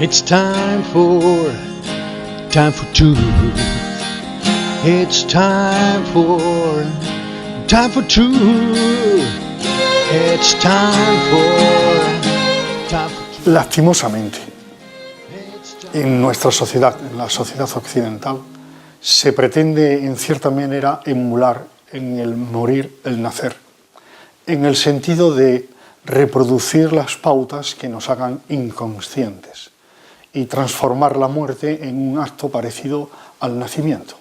It's time for two. It's time for two. It's time for two. Lastimosamente, en nuestra sociedad, en la sociedad occidental, se pretende en cierta manera emular en el morir el nacer, en el sentido de reproducir las pautas que nos hagan inconscientes y transformar la muerte en un acto parecido al nacimiento,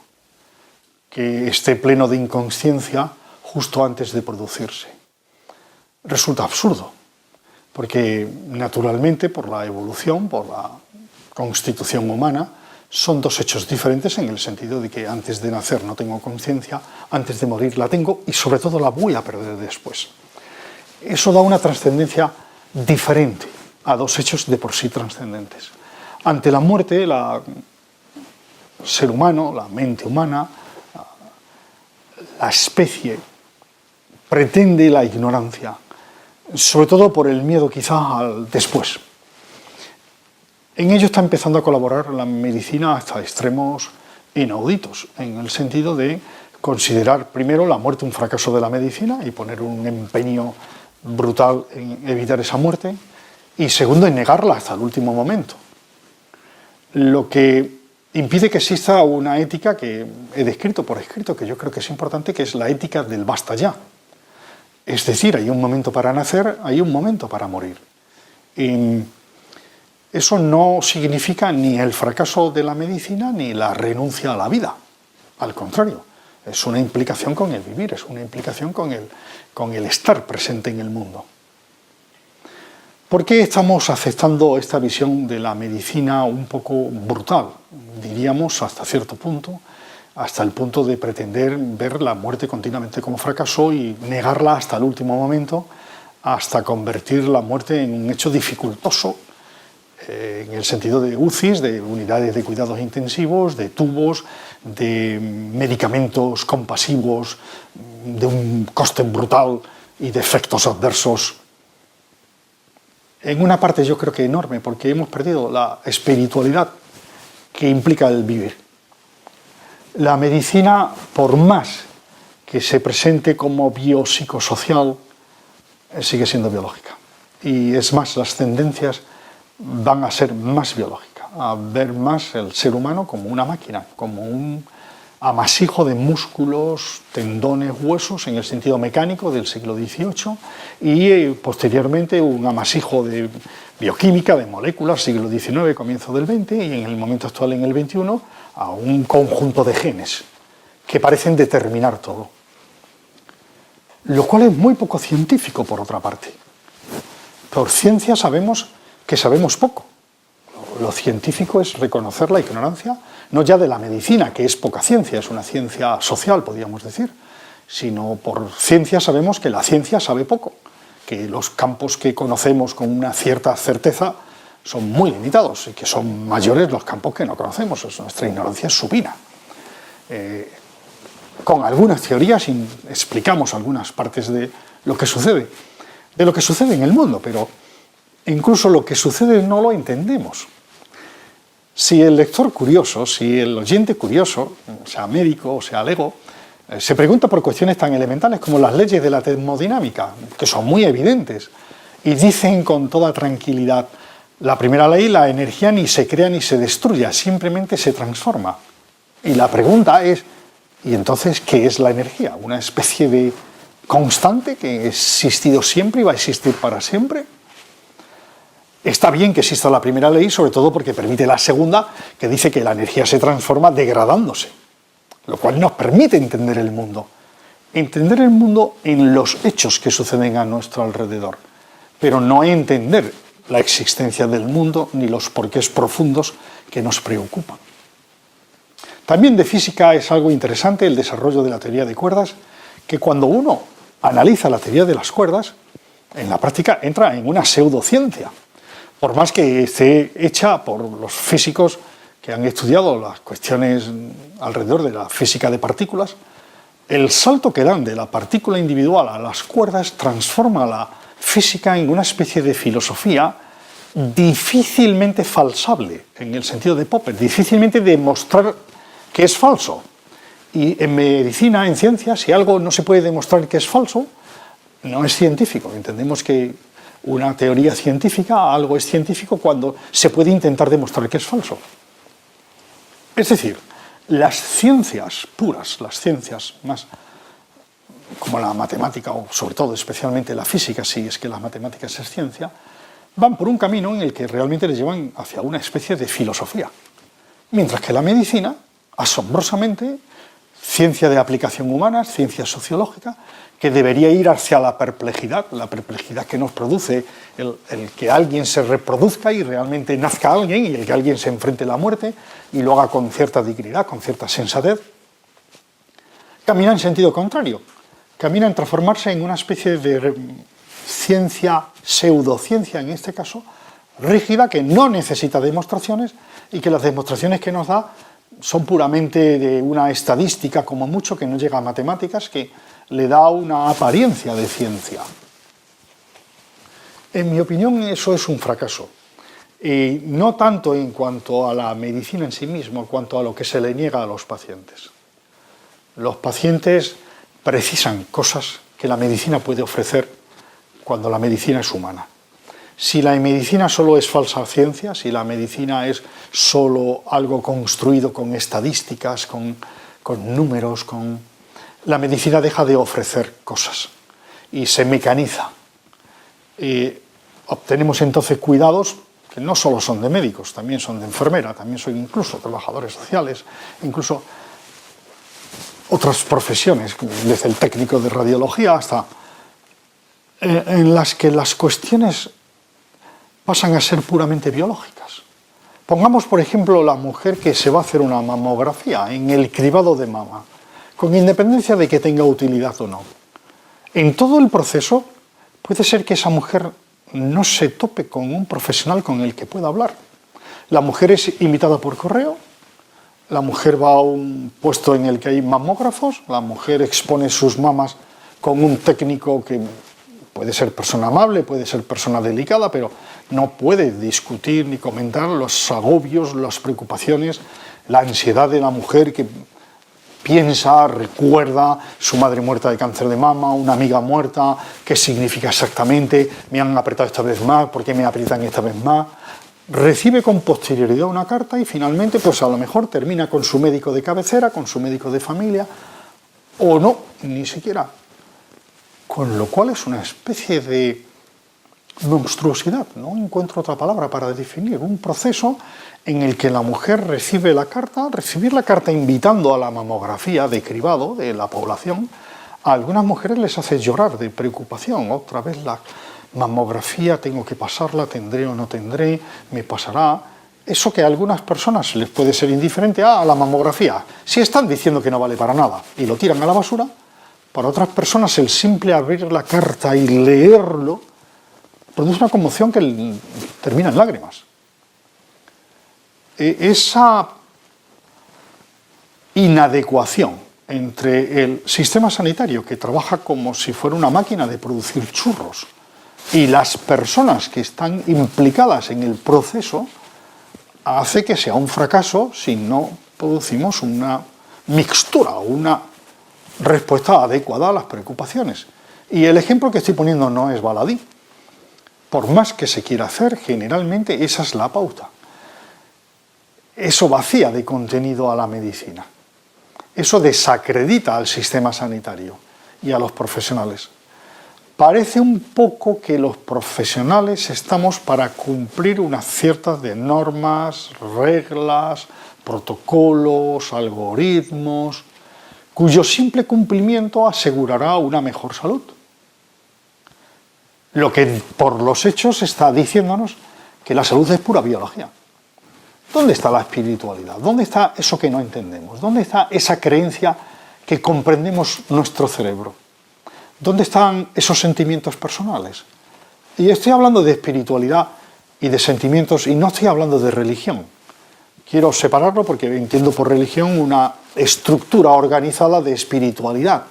que esté pleno de inconsciencia justo antes de producirse. Resulta absurdo, porque naturalmente por la evolución, por la constitución humana, son dos hechos diferentes en el sentido de que antes de nacer no tengo conciencia, antes de morir la tengo y sobre todo la voy a perder después. Eso da una trascendencia diferente a dos hechos de por sí trascendentes. Ante la muerte, el ser humano, la mente humana, la especie, pretende la ignorancia, sobre todo por el miedo quizá al después. En ello está empezando a colaborar la medicina hasta extremos inauditos, en el sentido de considerar primero la muerte un fracaso de la medicina y poner un empeño brutal en evitar esa muerte, y segundo, en negarla hasta el último momento. Lo que impide que exista una ética que he descrito por escrito, que yo creo que es importante, que es la ética del basta ya. Es decir, hay un momento para nacer, hay un momento para morir. Y eso no significa ni el fracaso de la medicina ni la renuncia a la vida. Al contrario, es una implicación con el vivir, es una implicación con el estar presente en el mundo. ¿Por qué estamos aceptando esta visión de la medicina un poco brutal? Diríamos hasta cierto punto, hasta el punto de pretender ver la muerte continuamente como fracaso y negarla hasta el último momento, hasta convertir la muerte en un hecho dificultoso, en el sentido de UCIs, de unidades de cuidados intensivos, de tubos, de medicamentos compasivos, de un coste brutal y de efectos adversos. En una parte yo creo que enorme, porque hemos perdido la espiritualidad que implica el vivir. La medicina, por más que se presente como biopsicosocial, sigue siendo biológica. Y es más, las tendencias van a ser más biológicas, a ver más el ser humano como una máquina, como un amasijo de músculos, tendones, huesos, en el sentido mecánico del siglo XVIII, y posteriormente un amasijo de bioquímica, de moléculas, siglo XIX, comienzo del XX, y en el momento actual, en el XXI, a un conjunto de genes que parecen determinar todo. Lo cual es muy poco científico, por otra parte. Por ciencia sabemos que sabemos poco. Lo científico es reconocer la ignorancia, no ya de la medicina, que es poca ciencia, es una ciencia social, podríamos decir, sino por ciencia sabemos que la ciencia sabe poco, que los campos que conocemos con una cierta certeza son muy limitados y que son mayores los campos que no conocemos. Nuestra ignorancia es supina. Con algunas teorías explicamos algunas partes de lo que sucede en el mundo, pero incluso lo que sucede no lo entendemos. Si el lector curioso, si el oyente curioso, sea médico o sea lego, se pregunta por cuestiones tan elementales como las leyes de la termodinámica, que son muy evidentes, y dicen con toda tranquilidad, la primera ley, la energía ni se crea ni se destruye, simplemente se transforma. Y la pregunta es, ¿y entonces qué es la energía? ¿Una especie de constante que ha existido siempre y va a existir para siempre? Está bien que exista la primera ley, sobre todo porque permite la segunda, que dice que la energía se transforma degradándose, lo cual nos permite entender el mundo. Entender el mundo en los hechos que suceden a nuestro alrededor, pero no entender la existencia del mundo ni los porqués profundos que nos preocupan. También de física es algo interesante el desarrollo de la teoría de cuerdas, que cuando uno analiza la teoría de las cuerdas, en la práctica entra en una pseudociencia. Por más que esté hecha por los físicos que han estudiado las cuestiones alrededor de la física de partículas, el salto que dan de la partícula individual a las cuerdas transforma la física en una especie de filosofía difícilmente falsable, en el sentido de Popper, difícilmente demostrar que es falso. Y en medicina, en ciencia, si algo no se puede demostrar que es falso, no es científico. Entendemos que una teoría científica, algo es científico cuando se puede intentar demostrar que es falso. Es decir, las ciencias puras, las ciencias más como la matemática, o sobre todo especialmente la física, si es que las matemáticas es ciencia, van por un camino en el que realmente les llevan hacia una especie de filosofía. Mientras que la medicina, asombrosamente, ciencia de aplicación humana, ciencia sociológica, que debería ir hacia la perplejidad que nos produce el que alguien se reproduzca y realmente nazca alguien, y el que alguien se enfrente a la muerte y lo haga con cierta dignidad, con cierta sensatez, camina en sentido contrario. Camina en transformarse en una especie de ciencia, pseudociencia en este caso, rígida, que no necesita demostraciones y que las demostraciones que nos da son puramente de una estadística, como mucho, que no llega a matemáticas, que le da una apariencia de ciencia. En mi opinión, eso es un fracaso. Y no tanto en cuanto a la medicina en sí misma, cuanto a lo que se le niega a los pacientes. Los pacientes precisan cosas que la medicina puede ofrecer cuando la medicina es humana. Si la medicina solo es falsa ciencia, si la medicina es solo algo construido con estadísticas, con números, la medicina deja de ofrecer cosas y se mecaniza. Y obtenemos entonces cuidados que no solo son de médicos, también son de enfermera, también son incluso trabajadores sociales, incluso otras profesiones, desde el técnico de radiología hasta en las que las cuestiones pasan a ser puramente biológicas. Pongamos, por ejemplo, la mujer que se va a hacer una mamografía en el cribado de mama, con independencia de que tenga utilidad o no. En todo el proceso puede ser que esa mujer no se tope con un profesional con el que pueda hablar. La mujer es invitada por correo, la mujer va a un puesto en el que hay mamógrafos, la mujer expone sus mamas con un técnico que puede ser persona amable, puede ser persona delicada, pero no puede discutir ni comentar los agobios, las preocupaciones, la ansiedad de la mujer que piensa, recuerda su madre muerta de cáncer de mama, una amiga muerta, qué significa exactamente, me han apretado esta vez más, ¿por qué me aprietan esta vez más? Recibe con posterioridad una carta y finalmente, pues a lo mejor termina con su médico de cabecera, con su médico de familia, o no, ni siquiera. Con lo cual es una especie de monstruosidad, no encuentro otra palabra para definir, un proceso en el que la mujer recibe la carta, recibir la carta invitando a la mamografía de cribado de la población, a algunas mujeres les hace llorar de preocupación, otra vez la mamografía, tengo que pasarla, tendré o no tendré, me pasará. Eso que a algunas personas les puede ser indiferente, a la mamografía, si están diciendo que no vale para nada y lo tiran a la basura, para otras personas el simple abrir la carta y leerlo produce una conmoción que termina en lágrimas. Esa inadecuación entre el sistema sanitario, que trabaja como si fuera una máquina de producir churros, y las personas que están implicadas en el proceso, hace que sea un fracaso si no producimos una mixtura o una respuesta adecuada a las preocupaciones. Y el ejemplo que estoy poniendo no es baladí. Por más que se quiera hacer, generalmente esa es la pauta. Eso vacía de contenido a la medicina. Eso desacredita al sistema sanitario y a los profesionales. Parece un poco que los profesionales estamos para cumplir unas ciertas de normas, reglas, protocolos, algoritmos, cuyo simple cumplimiento asegurará una mejor salud. Lo que por los hechos está diciéndonos que la salud es pura biología. ¿Dónde está la espiritualidad? ¿Dónde está eso que no entendemos? ¿Dónde está esa creencia que comprendemos nuestro cerebro? ¿Dónde están esos sentimientos personales? Y estoy hablando de espiritualidad y de sentimientos, y no estoy hablando de religión. Quiero separarlo porque entiendo por religión una estructura organizada de espiritualidad,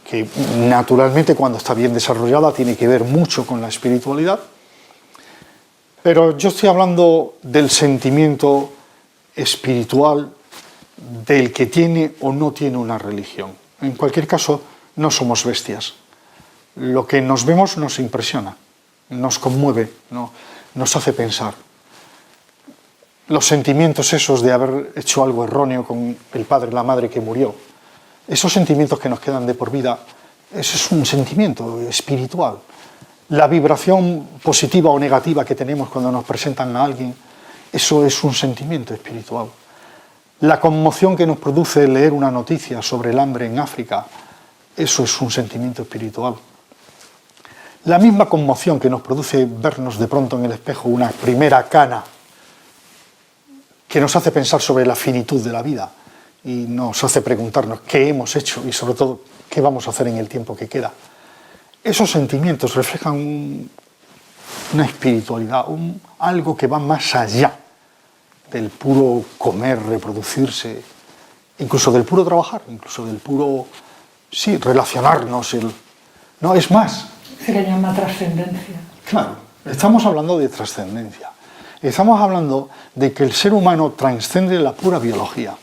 que naturalmente cuando está bien desarrollada tiene que ver mucho con la espiritualidad. Pero yo estoy hablando del sentimiento espiritual del que tiene o no tiene una religión. En cualquier caso, no somos bestias. Lo que nos vemos nos impresiona, nos conmueve, nos hace pensar. Los sentimientos esos de haber hecho algo erróneo con el padre o la madre que murió, esos sentimientos que nos quedan de por vida, eso es un sentimiento espiritual. La vibración positiva o negativa que tenemos cuando nos presentan a alguien, eso es un sentimiento espiritual. La conmoción que nos produce leer una noticia sobre el hambre en África, eso es un sentimiento espiritual. La misma conmoción que nos produce vernos de pronto en el espejo una primera cana, que nos hace pensar sobre la finitud de la vida y nos hace preguntarnos qué hemos hecho y sobre todo qué vamos a hacer en el tiempo que queda. Esos sentimientos reflejan una espiritualidad, algo que va más allá del puro comer, reproducirse, incluso del puro trabajar, incluso del puro, sí, relacionarnos. No, es más. Se le llama trascendencia. Claro, estamos hablando de trascendencia. Estamos hablando de que el ser humano trasciende la pura biología.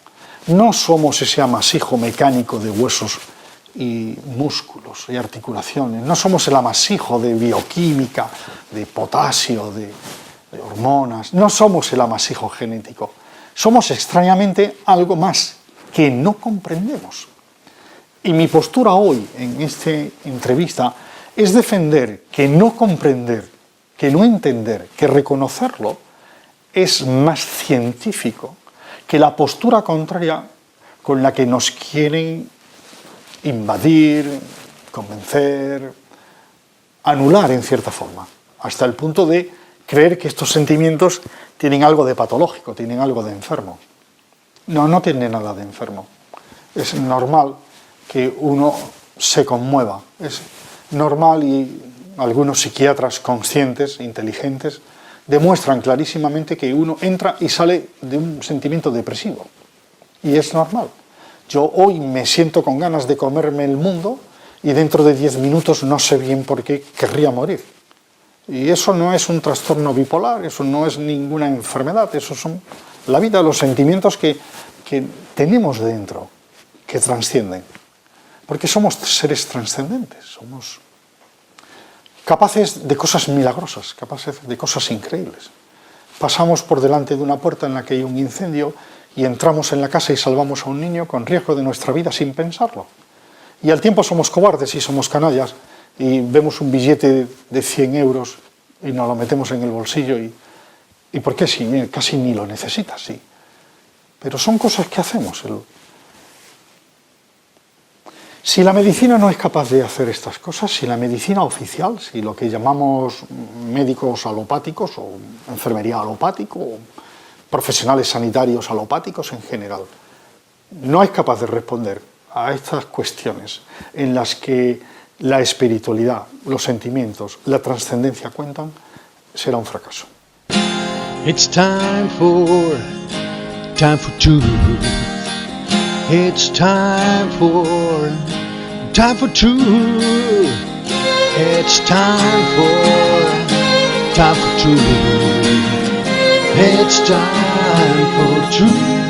No somos ese amasijo mecánico de huesos y músculos y articulaciones. No somos el amasijo de bioquímica, de potasio, de hormonas. No somos el amasijo genético. Somos extrañamente algo más que no comprendemos. Y mi postura hoy en esta entrevista es defender que no comprender, que no entender, que reconocerlo es más científico que la postura contraria con la que nos quieren invadir, convencer, anular en cierta forma, hasta el punto de creer que estos sentimientos tienen algo de patológico, tienen algo de enfermo. No tiene nada de enfermo. Es normal que uno se conmueva, es normal, y algunos psiquiatras conscientes, inteligentes, demuestran clarísimamente que uno entra y sale de un sentimiento depresivo. Y es normal. Yo hoy me siento con ganas de comerme el mundo y dentro de 10 minutos no sé bien por qué querría morir. Y eso no es un trastorno bipolar, eso no es ninguna enfermedad, eso son la vida, los sentimientos que tenemos dentro, que trascienden. Porque somos seres trascendentes, somos capaces de cosas milagrosas, capaces de cosas increíbles. Pasamos por delante de una puerta en la que hay un incendio y entramos en la casa y salvamos a un niño con riesgo de nuestra vida sin pensarlo. Y al tiempo somos cobardes y somos canallas y vemos un billete de 100 euros y nos lo metemos en el bolsillo y ¿por qué sí? Casi ni lo necesitas, sí. Pero son cosas que hacemos. Si la medicina no es capaz de hacer estas cosas, si la medicina oficial, si lo que llamamos médicos alopáticos o enfermería alopático o profesionales sanitarios alopáticos en general, no es capaz de responder a estas cuestiones en las que la espiritualidad, los sentimientos, la trascendencia cuentan, será un fracaso. It's time for two. It's time for two. It's time for two. It's time for two.